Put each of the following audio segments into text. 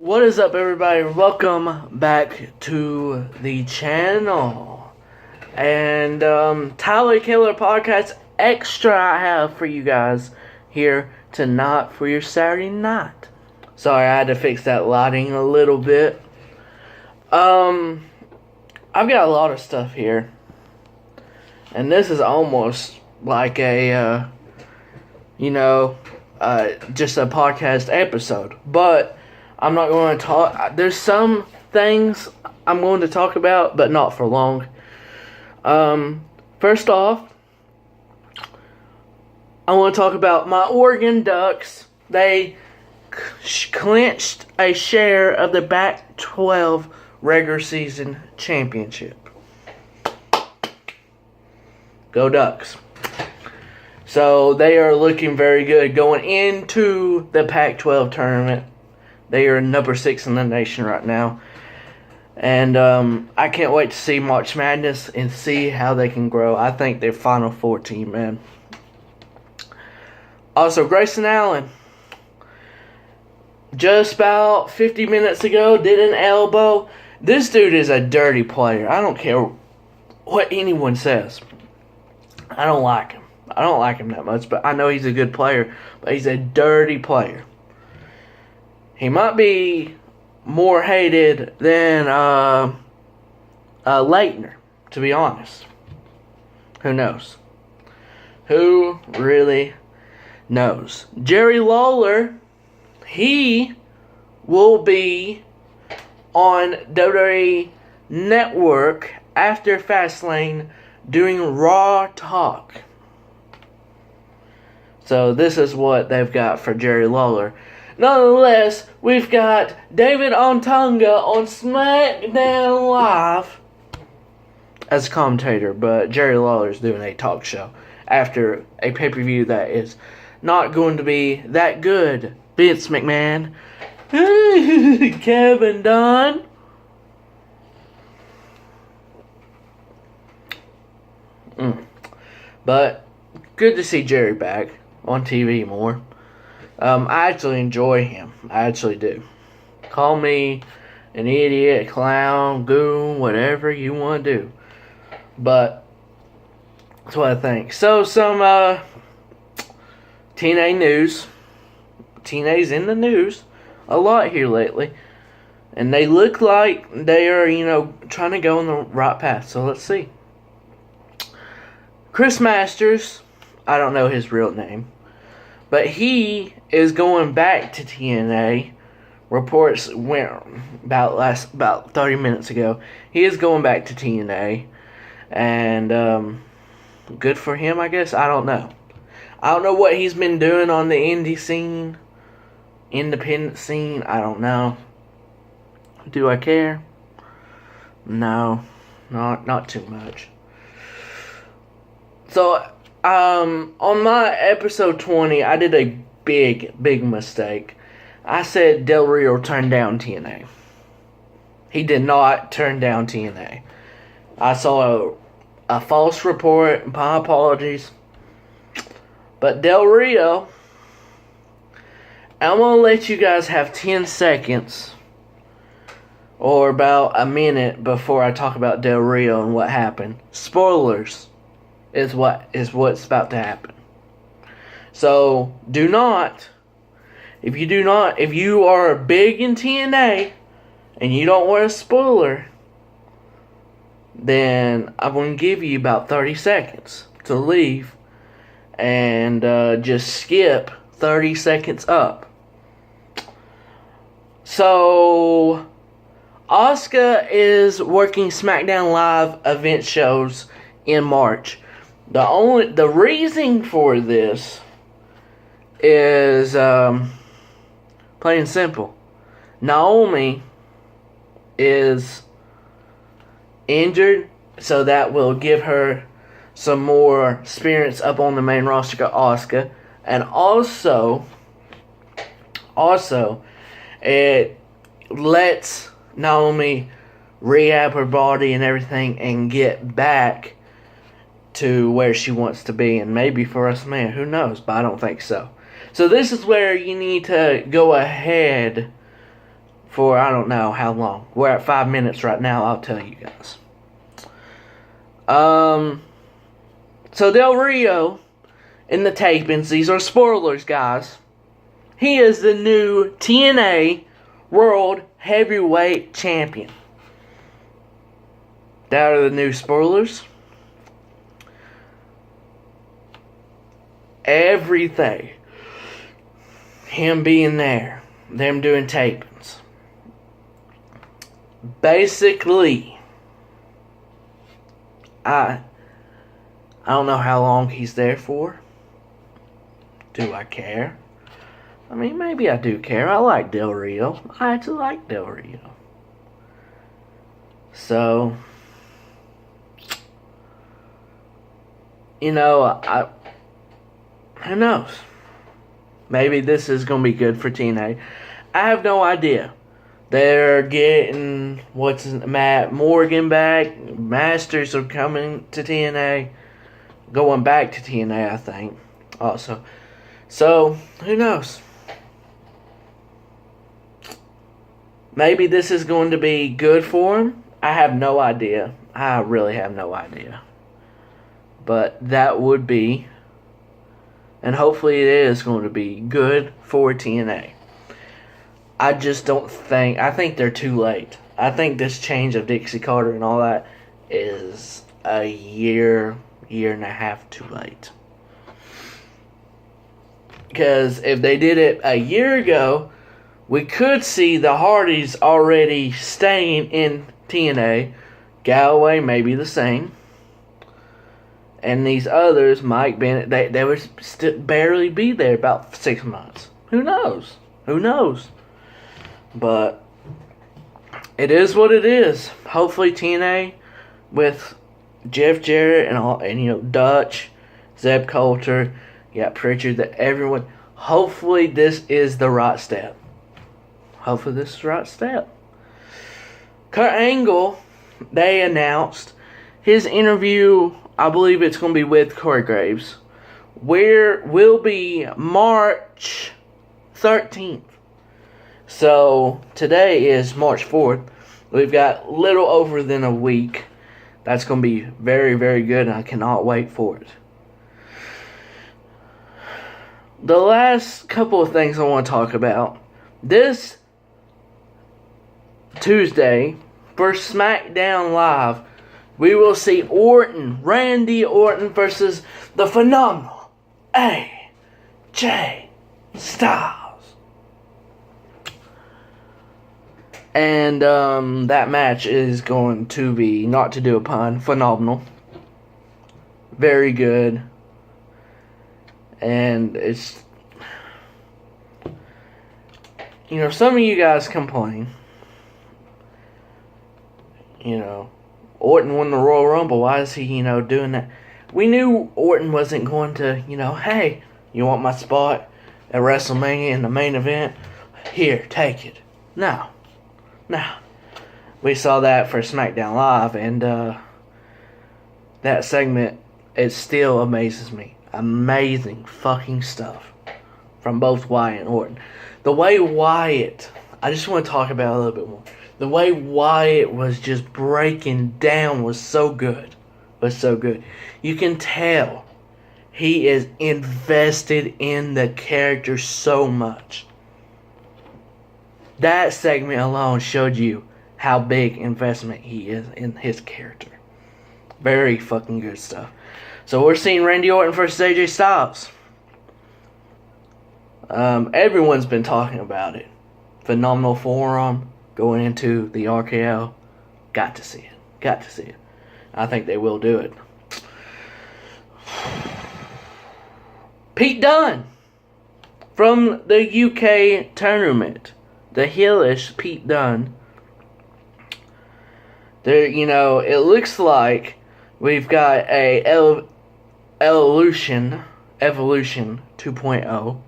What is up, everybody? Welcome back to the channel. And Tyler Killer Podcast Extra I have for you guys here tonight for your Saturday night. Sorry, I had to fix that lighting a little bit. I've got a lot of stuff here. And this is almost like a, just a podcast episode. But I'm not going to talk. There's some things I'm going to talk about, but not for long. First off, I want to talk about my Oregon Ducks. They clinched a share of the Pac-12 regular season championship. Go Ducks. So they are looking very good going into the Pac-12 tournament. They are number 6 in the nation right now. And I can't wait to see March Madness and see how they can grow. I think they're Final Four team, man. Also, Grayson Allen, just about 50 minutes ago, did an elbow. This dude is a dirty player. I don't care what anyone says. I don't like him. I don't like him that much, but I know he's a good player. But he's a dirty player. He might be more hated than Leitner, to be honest. Who knows? Who really knows? Jerry Lawler, he will be on WWE Network after Fastlane doing Raw Talk. So this is what they've got for Jerry Lawler. Nonetheless, we've got David Ontonga on SmackDown Live as a commentator, but Jerry Lawler's doing a talk show after a pay-per-view that is not going to be that good. Vince McMahon. Kevin Dunne. But good to see Jerry back on TV more. I actually enjoy him. I actually do. Call me an idiot, a clown, goon, whatever you want to do. But that's what I think. So, some TNA news. TNA's in the news a lot here lately. And they look like they are, trying to go on the right path. So, let's see. Chris Masters, I don't know his real name, but he is going back to TNA. Reports went about 30 minutes ago. He is going back to TNA, and good for him, I guess. I don't know. I don't know what he's been doing on the indie scene, independent scene. I don't know. Do I care? No, not too much. So, on my episode 20, I did a big mistake. I said Del Rio turned down TNA. He did not turn down TNA. I saw a false report. My apologies. But Del Rio, I'm going to let you guys have 10 seconds or about a minute before I talk about Del Rio and what happened. Spoilers is what's about to happen. So, if you are big in TNA and you don't want a spoiler, then I'm going to give you about 30 seconds to leave and just skip 30 seconds up. So, Asuka is working SmackDown Live event shows in March. The reason for this is plain and simple. Naomi is injured, so that will give her some more experience up on the main roster to Asuka, and also it lets Naomi rehab her body and everything and get back to where she wants to be, and maybe for us, man, who knows, but I don't think so. So this is where you need to go ahead for I don't know how long. We're at 5 minutes right now, I'll tell you guys. So Del Rio in the tapings, these are spoilers, guys. He is the new TNA World Heavyweight Champion. That are the new spoilers. Everything. Him being there. Them doing tapings. Basically, I don't know how long he's there for. Do I care? I mean, maybe I do care. I like Del Rio. I actually like Del Rio. So, you know, who knows? Maybe this is going to be good for TNA. I have no idea. They're getting, Matt Morgan back. Masters are coming to TNA. Going back to TNA, I think. Also. So, who knows? Maybe this is going to be good for him. I have no idea. I really have no idea. But that would be, and hopefully it is going to be good for TNA. I just don't think, I think they're too late. I think this change of Dixie Carter and all that is a year and a half too late. Because if they did it a year ago, we could see the Hardys already staying in TNA. Galloway may be the same. And these others, Mike Bennett, they would barely be there about 6 months. Who knows? Who knows? But it is what it is. Hopefully TNA with Jeff Jarrett and Dutch, Zeb Coulter, you got Pritchard, everyone. Hopefully this is the right step. Hopefully this is the right step. Kurt Angle, they announced his interview, I believe it's going to be with Corey Graves, will be March 13th. So today is March 4th. We've got little over than a week. That's going to be very, very good, and I cannot wait for it. The last couple of things I want to talk about. This Tuesday, for SmackDown Live, we will see Randy Orton versus the phenomenal AJ Styles. And that match is going to be, not to do a pun, phenomenal. Very good. And it's, some of you guys complain. Orton won the Royal Rumble. Why is he, doing that? We knew Orton wasn't going to, hey, you want my spot at WrestleMania in the main event? Here, take it. No. We saw that for SmackDown Live, and that segment, it still amazes me. Amazing fucking stuff from both Wyatt and Orton. The way Wyatt, I just want to talk about it a little bit more. The way Wyatt was just breaking down was so good. You can tell he is invested in the character so much. That segment alone showed you how big investment he is in his character. Very fucking good stuff. So we're seeing Randy Orton versus AJ Styles. Everyone's been talking about it. Phenomenal forearm going into the RKO. Got to see it. I think they will do it. Pete Dunne from the UK tournament. The heelish Pete Dunne. There, it looks like we've got a Evolution 2.0.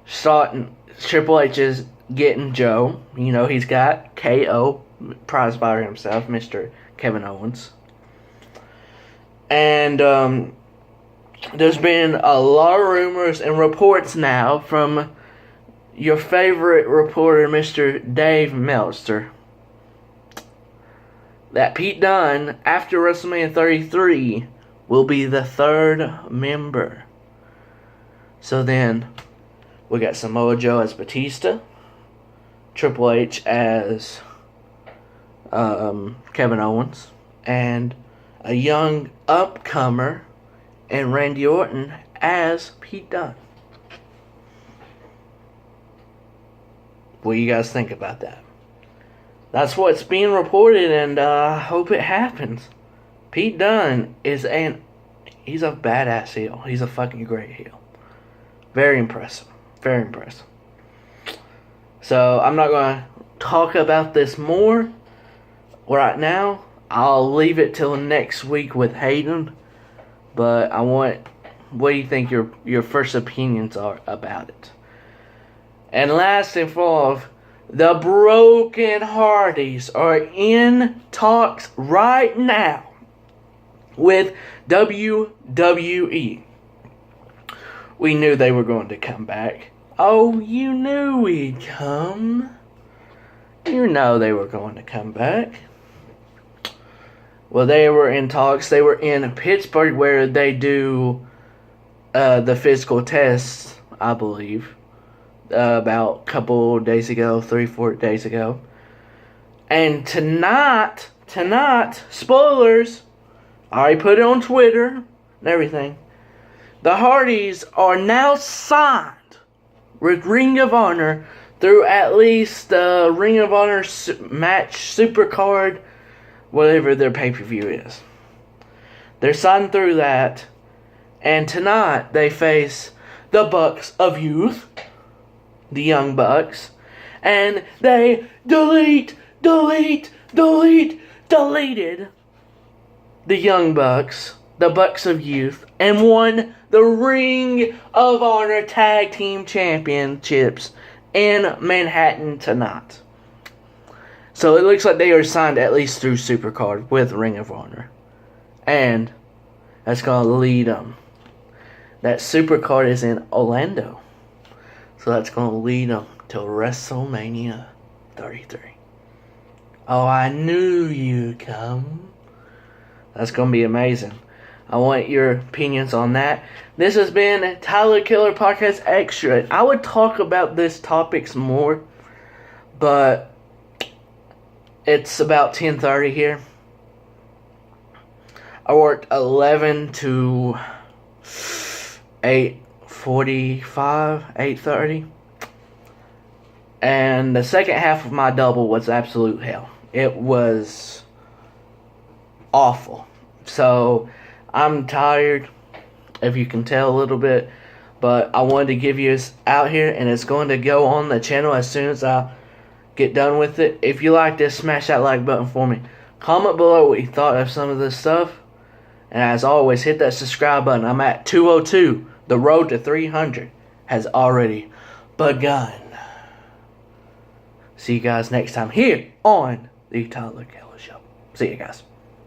Starting, Triple H is getting Joe. He's got KO, prize fighter himself, Mr. Kevin Owens. And there's been a lot of rumors and reports now from your favorite reporter, Mr. Dave Meltzer, that Pete Dunne, after WrestleMania 33, will be the third member. So then, we got Samoa Joe as Batista, Triple H as Kevin Owens, and a young upcomer and Randy Orton as Pete Dunne. What do you guys think about that? That's what's being reported, and I hope it happens. Pete Dunne he's a badass heel. He's a fucking great heel. Very impressive. Very impressive. So, I'm not going to talk about this more right now. I'll leave it till next week with Hayden. But what do you think your first opinions are about it? And last and foremost, the Broken Hardys are in talks right now with WWE. We knew they were going to come back. Oh, you knew we'd come. You know they were going to come back. Well, they were in talks. They were in Pittsburgh where they do the physical tests, I believe, about a couple days ago, 3-4 days ago. And tonight, spoilers, I already put it on Twitter and everything. The Hardys are now signed with Ring of Honor through at least the Ring of Honor match Supercard, whatever their pay-per-view is. They're signed through that. And tonight they face the Bucks of Youth, the Young Bucks. And they deleted the Young Bucks, the Bucks of Youth, and won the Ring of Honor Tag Team Championships in Manhattan tonight. So it looks like they are signed at least through Supercard with Ring of Honor. And that's going to lead them. That Supercard is in Orlando. So that's going to lead them to WrestleMania 33. Oh, I knew you'd come. That's going to be amazing. I want your opinions on that. This has been Tyler Killer Podcast Extra. I would talk about these topics more, but it's about 10:30 here. I worked 11 to 8:45, 8:30. And the second half of my double was absolute hell. It was awful. So, I'm tired, if you can tell a little bit. But I wanted to give you this out here, and it's going to go on the channel as soon as I get done with it. If you like this, smash that like button for me. Comment below what you thought of some of this stuff. And as always, hit that subscribe button. I'm at 202. The road to 300 has already begun. See you guys next time here on the Tyler Keller Show. See you guys.